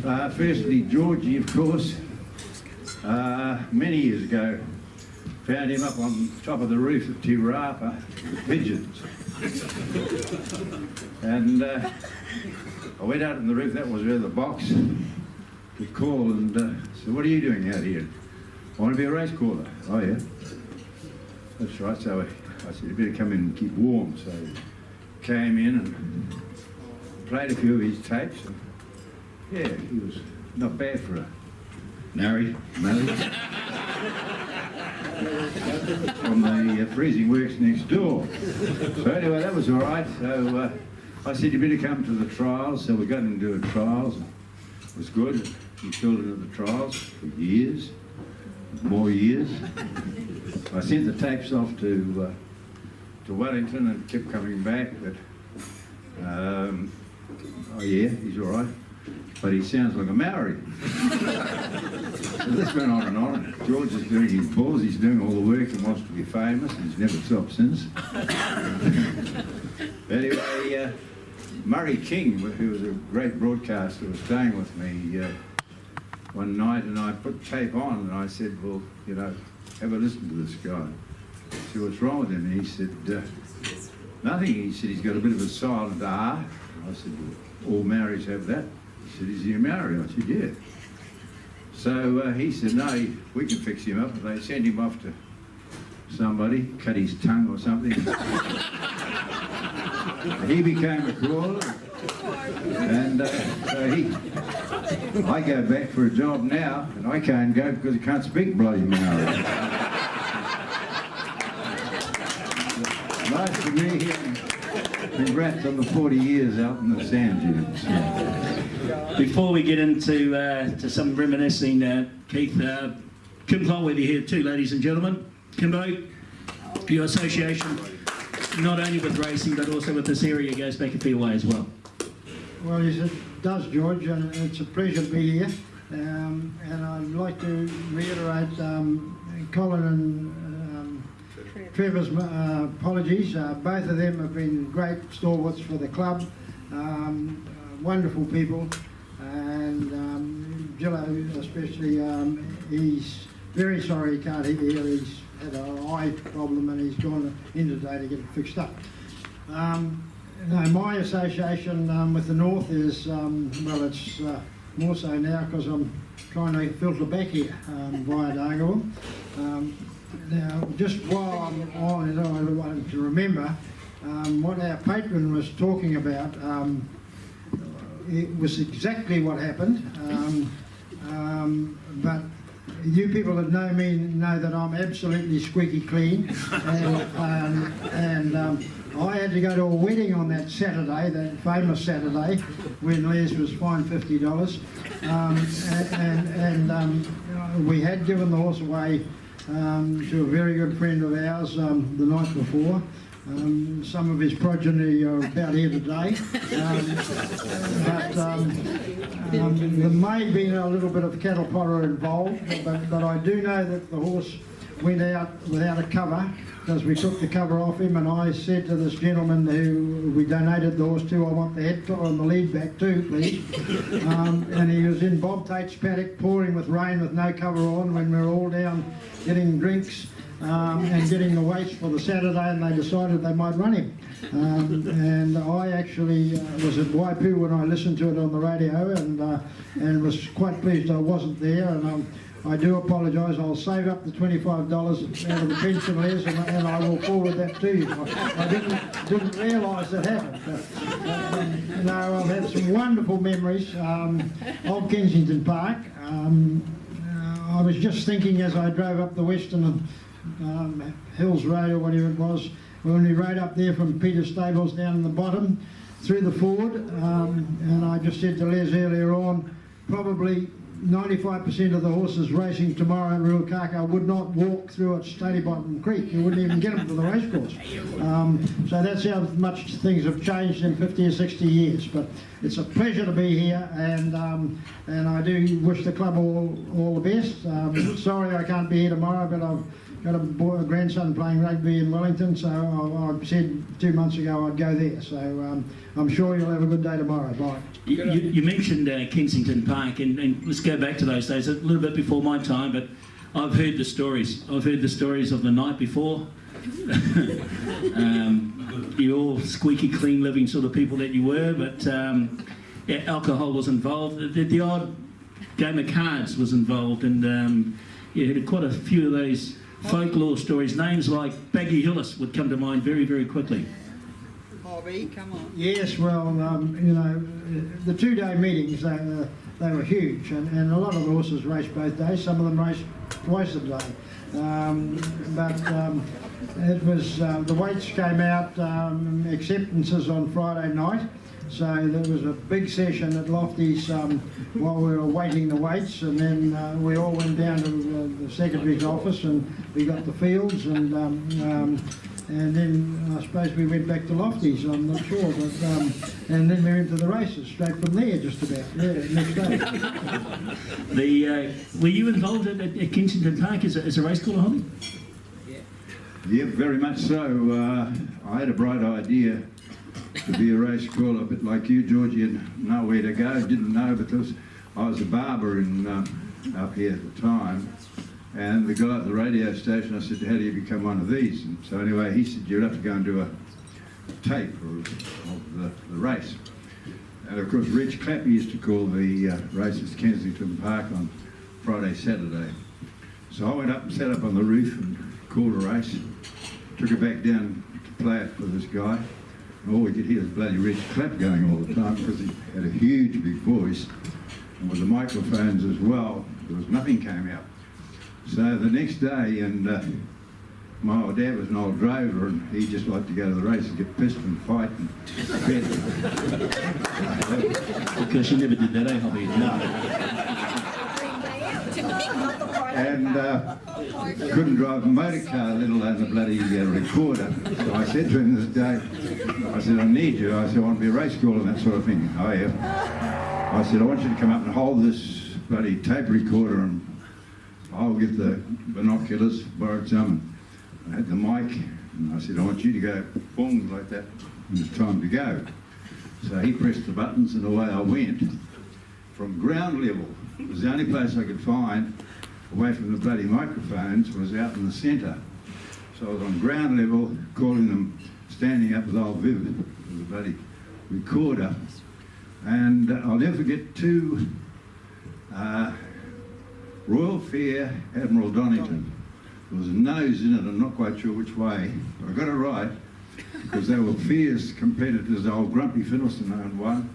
Firstly, Georgie, of course, many years ago, found him up on top of the roof at Te Rapa with pigeons. And I went out on the roof, that was where the box could call, and said, "What are you doing out here?" "I want to be a race caller." "Oh yeah, that's right." So I said, "You better come in and keep warm." So he came in and played a few of his tapes, and yeah, he was not bad for a married from the freezing works next door. So anyway, that was all right. So I said, "You better come to the trials." So we got him to do trials. It was good. He filled into the trials for years, more years. I sent the tapes off to Wellington and kept coming back, but oh yeah, he's all right, but he sounds like a Maori. So this went on and on. George is doing his balls, he's doing all the work and wants to be famous. He's never stopped since. Anyway, Murray King, who was a great broadcaster, was staying with me one night, and I put tape on, and I said, "Well, you know, have a listen to this guy." I said, "What's wrong with him?" And he said, "Nothing." He said, "He's got a bit of a silent R." I said, "Well, all Maoris have that." He said, "Is he a Maori?" I said, "Yeah." So he said, "No, we can fix him up." And they sent him off to somebody, cut his tongue or something. He became a crawler, and so I go back for a job now, and I can't go because I can't speak bloody Maori. Nice to meet you, and congrats on the 40 years out in the sand dunes. Yeah. Before we get into to some reminiscing, Keith, Kim Colworthy here too, ladies and gentlemen. Kimbo, your association, not only with racing but also with this area, goes back a fair way as well. Well, yes, it does, George, and it's a pleasure to be here. And I'd like to reiterate Colin and Trevor's apologies. Both of them have been great stalwarts for the club, wonderful people, and Gillo especially, he's very sorry he can't hear. He's had an eye problem and he's gone in today to get it fixed up. No, my association with the North is, well, it's more so now because I'm trying to filter back here via Dargaville. Now, just while I'm on it, I wanted to remember what our patron was talking about. It was exactly what happened, but you people that know me know that I'm absolutely squeaky clean, and I had to go to a wedding on that Saturday, that famous Saturday, when Les was fined $50, and we had given the horse away to a very good friend of ours the night before. Some of his progeny are about here today, but there may have been a little bit of cattle podder involved, but I do know that the horse went out without a cover because we took the cover off him, and I said to this gentleman who we donated the horse to, "I want the head on the lead back too, please." And he was in Bob Tate's paddock, pouring with rain with no cover on, when we were all down getting drinks and getting the weights for the Saturday, and they decided they might run him. And I actually was at Waipu when I listened to it on the radio, and was quite pleased I wasn't there. And I do apologise. I'll save up the $25 out of the pension, Les, and I will forward that to you. I didn't realise that happened. No, I've had some wonderful memories of Kensington Park. I was just thinking as I drove up the Western Hills Road, or whatever it was, when we rode up there from Peter's Stables down in the bottom through the ford, and I just said to Les earlier on, probably 95% of the horses racing tomorrow in Ruakaka would not walk through at Stony-Bottom Creek. You wouldn't even get them to the racecourse. So that's how much things have changed in 50 or 60 years. But it's a pleasure to be here, and I do wish the club all the best. Sorry I can't be here tomorrow, but I've got a grandson playing rugby in Wellington, so I said 2 months ago I'd go there. So I'm sure you'll have a good day tomorrow. Bye. You mentioned Kensington Park, and let's go back to those days, a little bit before my time, but I've heard the stories. I've heard the stories of the night before. You're all squeaky clean living sort of people that you were, but yeah, alcohol was involved. The odd game of cards was involved, and you had quite a few of those folklore stories. Names like Baggy Hillis would come to mind very, very quickly. Bobby, come on. Yes, well, you know, the 2-day meetings, they were huge, and a lot of the horses raced both days. Some of them raced twice a day. It was, the weights came out, acceptances on Friday night, so there was a big session at Lofty's while we were waiting the weights, and then we all went down to the secretary's office and we got the fields, and then I suppose we went back to Lofty's, I'm not sure, but and then we went to the races straight from there, just about. Yeah, next day. Were you involved at Kensington Park as a race caller, Holly? Yeah, very much so. I had a bright idea to be a race caller, a bit like you, Georgie, and nowhere to go. Didn't know because I was a barber in up here at the time. And the guy at the radio station, I said, how do you become one of these? And so anyway, he said, you'd have to go and do a tape of the race. And of course, Reg Clappy used to call the races Kensington Park on Friday, Saturday. So I went up and sat up on the roof and called a race. Took it back down to play it for this guy. And all we could hear was bloody Reg Clapp going all the time because he had a huge big voice. And with the microphones as well, there was nothing came out. So the next day, and my old dad was an old drover, and he just liked to go to the races, get pissed and fight and bet. Because you never did that, eh, Hobby? No. And couldn't drive a motor car, let alone a bloody recorder. So I said to him this day, I said, I need you. I said, I want to be a race caller and that sort of thing. Oh, yeah. I said, I want you to come up and hold this bloody tape recorder, and I'll get the binoculars, borrowed some, and I had the mic, and I said, I want you to go boom like that when it's time to go. So he pressed the buttons and away I went. From ground level, it was the only place I could find away from the bloody microphones was out in the centre. So I was on ground level, calling them, standing up with old Viv, with the bloody recorder. And I'll never forget two Royal Fair Admiral Donington. There was a nose in it, I'm not quite sure which way, but I got it right because they were fierce competitors. Old Grumpy Fiddleston owned one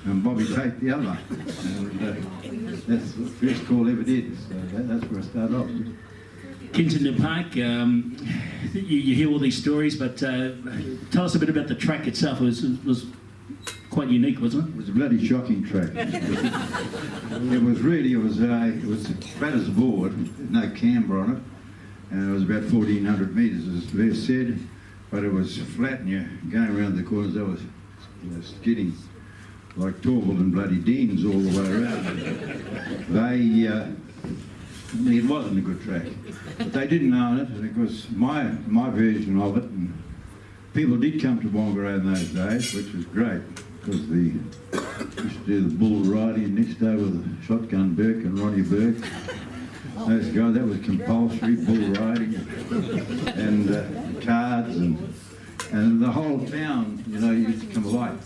and Bobby Tate the other. And that's the first call ever did, so that's where I started off. Kensington Park, you hear all these stories, but tell us a bit about the track itself. It was quite unique, wasn't it? It was a bloody shocking track. It was flat as a board, no camber on it, and it was about 1,400 metres, as Les said, but it was flat, and you're going around the corners. That was skidding like Torvald and bloody Deans all the way around. It wasn't a good track, but they didn't own it, and it was my version of it, and people did come to Wongaroo in those days, which was great. Because they used to do the bull riding next day with Shotgun Burke and Ronnie Burke. Those guys, that was compulsory, bull riding and cards and the whole town, you know, used to come alive.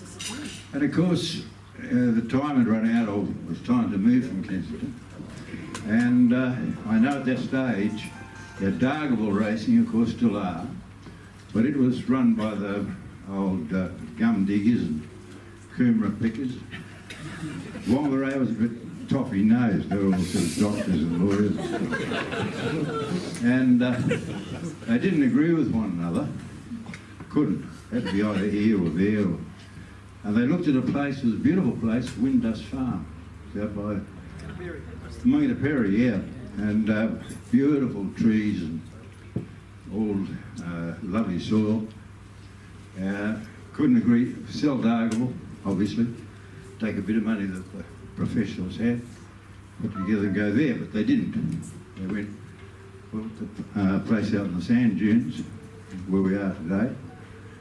And of course, the time had run out, or it was time to move from Kensington. And I know at that stage, Dargaville Racing, of course, still are, but it was run by the old gum diggers and Coomera pickers. Wongaroo was a bit toffee-nosed. They were all sort of doctors and lawyers. And they didn't agree with one another. Couldn't. Had to be either here or there. And they looked at a place, it was a beautiful place, Windust Farm. It's out by Mungaperry, yeah. And beautiful trees and all lovely soil. Couldn't agree. Sell Dargaville, obviously. Take a bit of money that the professionals had, put together and go there, but they didn't. They went place out in the sand dunes, where we are today.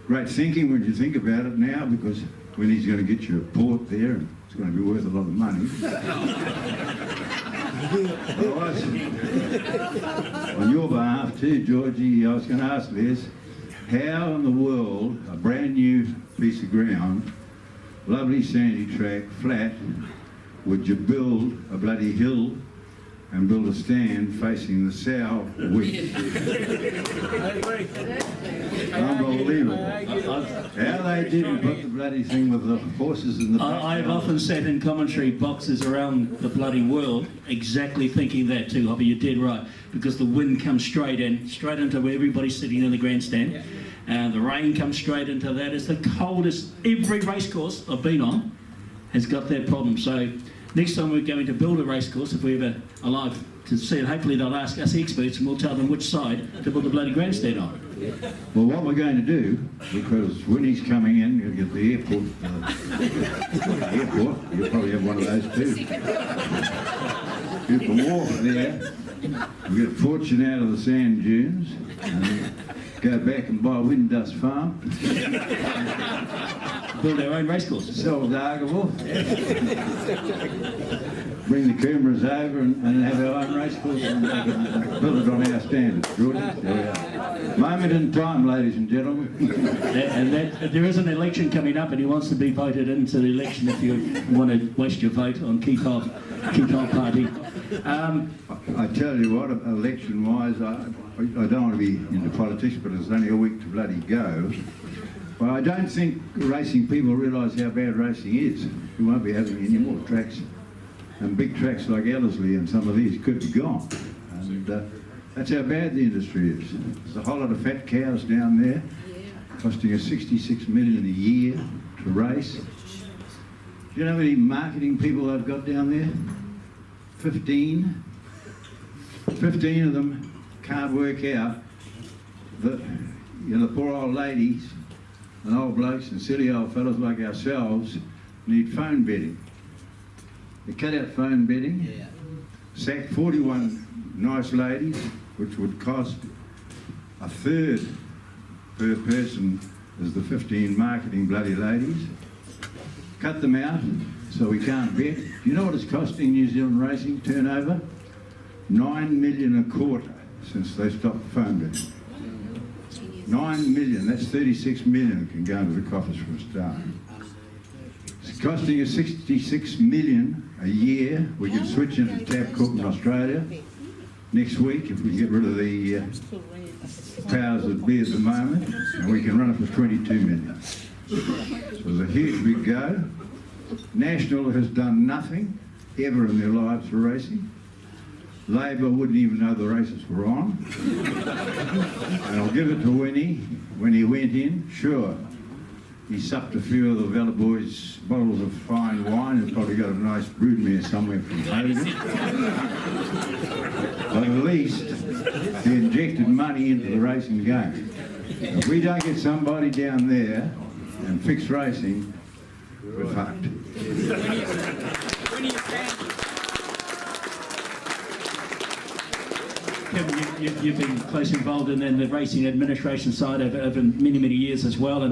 Great thinking when you think about it now, because when he's going to get you a port there, and it's going to be worth a lot of money. Otherwise, on your behalf too, Georgie, I was going to ask Les, how in the world, a brand new piece of ground, lovely sandy track, flat, would you build a bloody hill and build a stand facing the south-west? Unbelievable. How they didn't put the bloody thing with the horses in the back. I've often sat in commentary boxes around the bloody world exactly thinking that too, Hobby, you're dead right, because the wind comes straight into where everybody's sitting in the grandstand, and the rain comes straight into that. It's the coldest. Every racecourse I've been on has got that problem. So next time we're going to build a racecourse, if we're ever alive to see it, hopefully they'll ask us experts and we'll tell them which side to put the bloody grandstand on. Well, what we're going to do, because when he's coming in, you'll get the airport. Airport, you'll probably have one of those too. You can walk there, we'll get a fortune out of the sand dunes, and go back and buy Windust Farm. Build our own racecourse. Sell Dargaville. Bring the cameras over and have our own racecourse and build it on our standards, Geordie. There we are. Moment in time, ladies and gentlemen. And there is an election coming up, and he wants to be voted into the election if you want to waste your vote on Keith Hobb Party. I tell you what, election-wise, I don't want to be into politics, but there's only a week to bloody go. But I don't think racing people realise how bad racing is. We won't be having any more tracks. And big tracks like Ellerslie and some of these could be gone. And that's how bad the industry is. There's a whole lot of fat cows down there, costing us $66 million a year to race. Do you know how many marketing people I've got down there? 15. 15 of them can't work out that, you know, the poor old ladies and old blokes and silly old fellas like ourselves need phone betting. They cut out phone betting, sack 41 nice ladies, which would cost a third per person as the 15 marketing bloody ladies. Cut them out so we can't bet. Do you know what it's costing New Zealand racing turnover? $9 million a quarter since they stopped phone betting. 9 million, that's 36 million can go into the coffers for a start. It's costing us 66 million a year. We can switch into Tabcorp in Australia next week if we get rid of the powers that be at the moment, and we can run it for 22 million. So there's a huge big go. National has done nothing ever in their lives for racing. Labor wouldn't even know the races were on. And I'll give it to Winnie. When he went in, sure, he supped a few of the Vela boys' bottles of fine wine and probably got a nice broodmare somewhere from Hogan. But at least he injected money into the racing game. If we don't get somebody down there and fix racing, we're fucked. Kevin, you've been close involved in the racing administration side over many, many years as well.